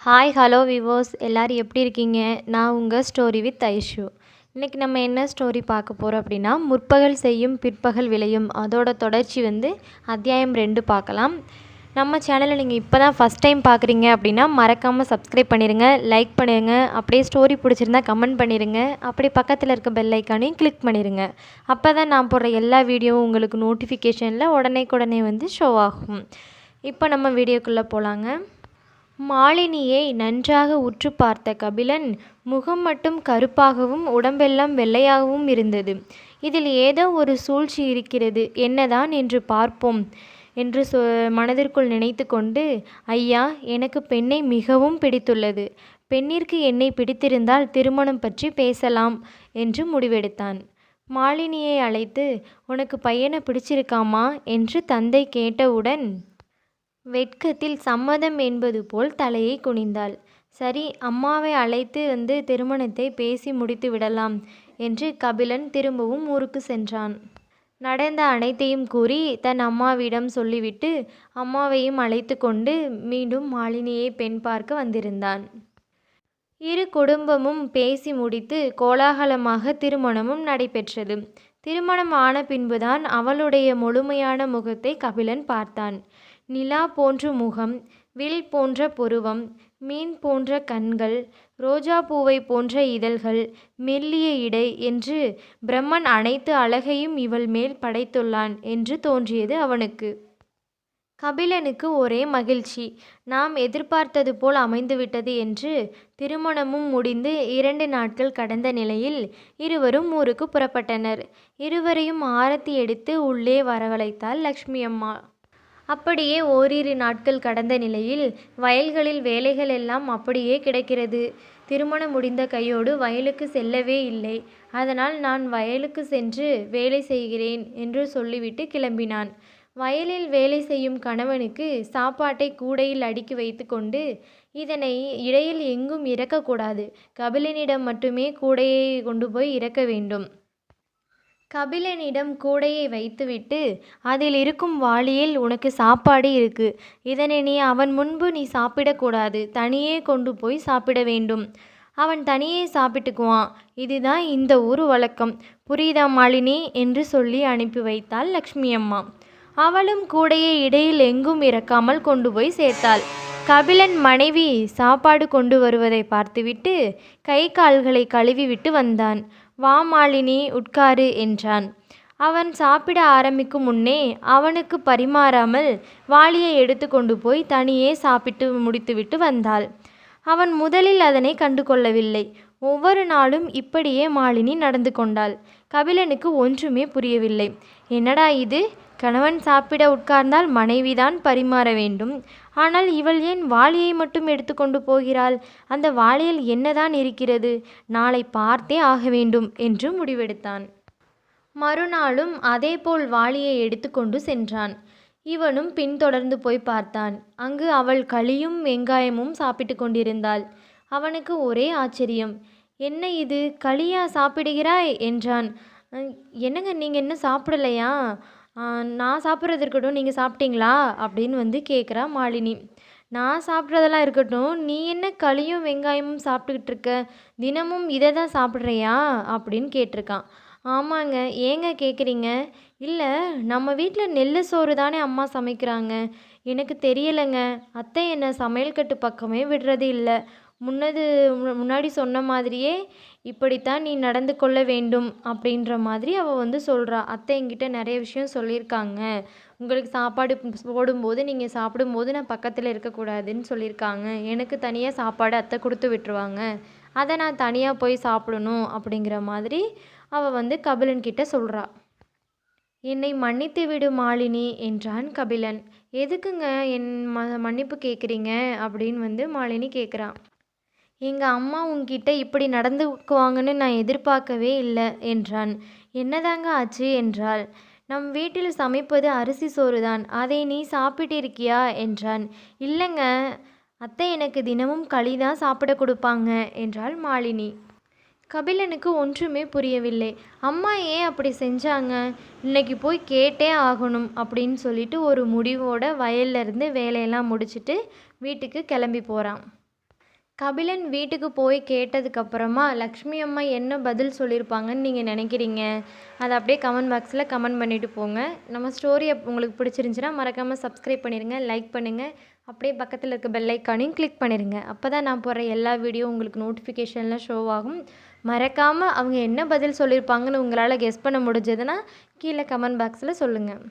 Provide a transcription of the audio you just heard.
Hi hello விவோஸ் எல்லோரும் எப்படி இருக்கீங்க? நான் உங்கள் ஸ்டோரி வித் ஐஷு. இன்றைக்கி நம்ம என்ன ஸ்டோரி பார்க்க போகிறோம் அப்படின்னா, முற்பகல் செய்யும் பிற்பகல் விளையும் அதோட தொடர்ச்சி அத்தியாயம் 2 பார்க்கலாம். நம்ம சேனலை நீங்கள் இப்போ தான் ஃபஸ்ட் டைம் பார்க்குறீங்க அப்படின்னா மறக்காமல் சப்ஸ்கிரைப் பண்ணிடுங்க, லைக் பண்ணிடுங்க, அப்படியே ஸ்டோரி பிடிச்சிருந்தா கமெண்ட் பண்ணிடுங்க, அப்படி பக்கத்தில் இருக்க பெல் ஐக்கானையும் கிளிக் பண்ணிடுங்க. அப்போ தான் நான் போடுற எல்லா வீடியோவும் உங்களுக்கு நோட்டிஃபிகேஷனில் உடனே ஷோ ஆகும். இப்போ நம்ம வீடியோக்குள்ளே போகலாங்க. மாலினியை நன்றாக உற்று பார்த்த கபிலன் முகம் மட்டும் கருப்பாகவும் உடம்பெல்லாம் வெள்ளையாகவும் இருந்தது. இதில் ஏதோ ஒரு சூழ்ச்சி இருக்கிறது, என்னதான் என்று பார்ப்போம் என்று மனதிற்குள் நினைத்து கொண்டு, ஐயா, எனக்கு பெண்ணை மிகவும் பிடித்துள்ளது. பெண்ணிற்கு என்னை பிடித்திருந்தால் திருமணம் பற்றி பேசலாம் என்று முடிவெடுத்தான். மாலினியை அழைத்து, உனக்கு பையனை பிடிச்சிருக்காமா என்று தந்தை கேட்டவுடன் வெட்கத்தில் சம்மதம் என்பது போல் தலையை குனிந்தாள். சரி, அம்மாவை அழைத்து திருமணத்தை பேசி முடித்து விடலாம் என்று கபிலன் திரும்பவும் ஊருக்கு சென்றான். நடந்த அனைத்தையும் கூறி தன் அம்மாவிடம் சொல்லிவிட்டு அம்மாவையும் அழைத்து கொண்டு மீண்டும் மாலினியை பெண் பார்க்க வந்திருந்தான். இரு குடும்பமும் பேசி முடித்து கோலாகலமாக திருமணமும் நடைபெற்றது. திருமணம் ஆன பின்புதான் அவளுடைய முழுமையான முகத்தை கபிலன் பார்த்தான். நிலா போன்ற முகம், வில் போன்ற புருவம், மீன் போன்ற கண்கள், ரோஜா பூவை போன்ற இதழ்கள், மெல்லிய இடை என்று பிரம்மன் அனைத்து அழகையும் இவள் மேல் படைத்துள்ளான் என்று தோன்றியது அவனுக்கு. கபிலனுக்கு ஒரே மகிழ்ச்சி. நாம் எதிர்பார்த்தது போல் அமைந்துவிட்டது என்று. திருமணமும் முடிந்து 2 நாட்கள் கடந்த நிலையில் இருவரும் ஊருக்கு புறப்பட்டனர். இருவரையும் ஆரத்தி எடுத்து உள்ளே வரவழைத்தாள் லக்ஷ்மி அம்மா. அப்படியே ஓரிரு நாட்கள் கடந்த நிலையில் வயல்களில் வேலைகள் எல்லாம் அப்படியே கிடக்கிறது. திருமணம் முடிந்த கையோடு வயலுக்கு செல்லவே இல்லை. அதனால் நான் வயலுக்கு சென்று வேலை செய்கிறேன் என்று சொல்லிவிட்டு கிளம்பினான். வயலில் வேலை செய்யும் கணவனுக்கு சாப்பாட்டை கூடையில் அடுக்கி வைத்து கொண்டு, இதனை இடையில் எங்கும் இறக்கக்கூடாது, கபிலனிடம் மட்டுமே கூடையை கொண்டு போய் இறக்க வேண்டும். கபிலனிடம் கூடையை வைத்துவிட்டு, அதில் இருக்கும் வாளியில் உனக்கு சாப்பாடு இருக்கு, இதனை நீ அவன் முன்பு நீ சாப்பிடக்கூடாது, தனியே கொண்டு போய் சாப்பிட வேண்டும். அவன் தனியே சாப்பிட்டுக்குவான். இதுதான் இந்த ஊர் வழக்கம், புரியுதா மாலினி என்று சொல்லி அனுப்பி வைத்தாள் லக்ஷ்மி அம்மா. அவளும் கூடையை இடையில் எங்கும் இறக்காமல் கொண்டு போய் சேர்த்தாள். கபிலன் மனைவி சாப்பாடு கொண்டு வருவதை பார்த்துவிட்டு கை கால்களை கழுவி விட்டு வந்தான். வா மாலினி, உட்காரு என்றான். அவன் சாப்பிட ஆரம்பிக்கும் முன்னே அவனுக்கு பரிமாறாமல் வாளியை எடுத்து கொண்டு போய் தனியே சாப்பிட்டு முடித்துவிட்டு வந்தாள். அவன் முதலில் அதனை கண்டு கொள்ளவில்லை. ஒவ்வொரு நாளும் இப்படியே மாலினி நடந்து கொண்டாள். கபிலனுக்கு ஒன்றுமே புரியவில்லை. என்னடா இது, கணவன் சாப்பிட உட்கார்ந்தால் மனைவிதான் பரிமாற வேண்டும். ஆனால் இவள் ஏன் வாளியை மட்டும் எடுத்துக்கொண்டு போகிறாள்? அந்த வாளியில் என்னதான் இருக்கிறது? நாளை பார்த்தே ஆக வேண்டும் என்று முடிவெடுத்தான். மறுநாளும் அதேபோல் வாளியை எடுத்துக்கொண்டு சென்றான். இவனும் பின்தொடர்ந்து போய் பார்த்தான். அங்கு அவள் களியும் வெங்காயமும் சாப்பிட்டு கொண்டிருந்தாள். அவனுக்கு ஒரே ஆச்சரியம். என்ன இது, களியா சாப்பிடுகிறாய் என்றான். என்னங்க, நீங்கள் இன்னும் சாப்பிடலையா? நான் சாப்பிட்றது இருக்கட்டும், நீங்கள் சாப்பிட்டீங்களா அப்படின்னு கேட்குறா மாலினி. நான் சாப்பிட்றதெல்லாம் இருக்கட்டும், நீ என்ன களியும் வெங்காயமும் சாப்பிட்டுக்கிட்டு இருக்க, தினமும் இதை தான் சாப்பிட்றியா அப்படின்னு கேட்டிருக்கான். ஆமாங்க, ஏங்க கேட்குறீங்க? இல்லை, நம்ம வீட்டில் நெல் சோறு தானே அம்மா சமைக்கிறாங்க, எனக்கு தெரியலைங்க. அத்தை என்னை சமையல் கட்டு பக்கமே விடுறது இல்லை. முன்னாடி சொன்ன மாதிரியே இப்படித்தான் நீ நடந்து கொள்ள வேண்டும் அப்படின்ற மாதிரி அவள் சொல்கிறா. அத்தை என்கிட்ட நிறைய விஷயம் சொல்லியிருக்காங்க. உங்களுக்கு சாப்பாடு போடும்போது நீங்கள் சாப்பிடும்போது நான் பக்கத்தில் இருக்கக்கூடாதுன்னு சொல்லியிருக்காங்க. எனக்கு தனியாக சாப்பாடு அத்தை கொடுத்து விட்டுருவாங்க, அதை நான் தனியாக போய் சாப்பிடணும் அப்படிங்கிற மாதிரி அவள் கபிலன்கிட்ட சொல்கிறா. என்னை மன்னித்து விடு மாலினி என்றான் கபிலன். எதுக்குங்க என் மன்னிப்பு கேட்குறீங்க அப்படின்னு மாலினி கேட்குறான். எங்கள் அம்மா உன்கிட்ட இப்படி நடந்துக்குவாங்கன்னு நான் எதிர்பார்க்கவே இல்லை என்றான். என்னதாங்க ஆச்சு என்றாள். நம் வீட்டில் சமைப்பது அரிசி சோறு தான், அதை நீ சாப்பிட்டிருக்கியா என்றான். இல்லைங்க, அத்தை எனக்கு தினமும் களி தான் சாப்பிட கொடுப்பாங்க என்றாள் மாலினி. கபிலனுக்கு ஒன்றுமே புரியவில்லை. அம்மா ஏன் அப்படி செஞ்சாங்க? இன்னைக்கு போய் கேட்டே ஆகணும் அப்படின்னு சொல்லிட்டு ஒரு முடிவோட வயல்ல இருந்து வேலையெல்லாம் முடிச்சுட்டு வீட்டுக்கு கிளம்பி போகிறான். கபிலன் வீட்டுக்கு போய் கேட்டதுக்கப்புறமா லக்ஷ்மி அம்மா என்ன பதில் சொல்லியிருப்பாங்கன்னு நீங்கள் நினைக்கிறீங்க? அதை அப்படியே கமெண்ட் பாக்ஸில் கமெண்ட் பண்ணிவிட்டு போங்க. நம்ம ஸ்டோரி உங்களுக்கு பிடிச்சிருந்துச்சின்னா மறக்காமல் சப்ஸ்கிரைப் பண்ணிடுங்க, லைக் பண்ணுங்கள். அப்படியே பக்கத்தில் இருக்க பெல் ஐக்கானையும் கிளிக் பண்ணிடுங்க. அப்போ தான் நான் போடுற எல்லா வீடியோ உங்களுக்கு நோட்டிஃபிகேஷனில் ஷோ ஆகும். மறக்காமல் அவங்க என்ன பதில் சொல்லியிருப்பாங்கன்னு உங்களால் கெஸ் பண்ண முடிஞ்சதுன்னா கீழே கமெண்ட் பாக்ஸில் சொல்லுங்கள்.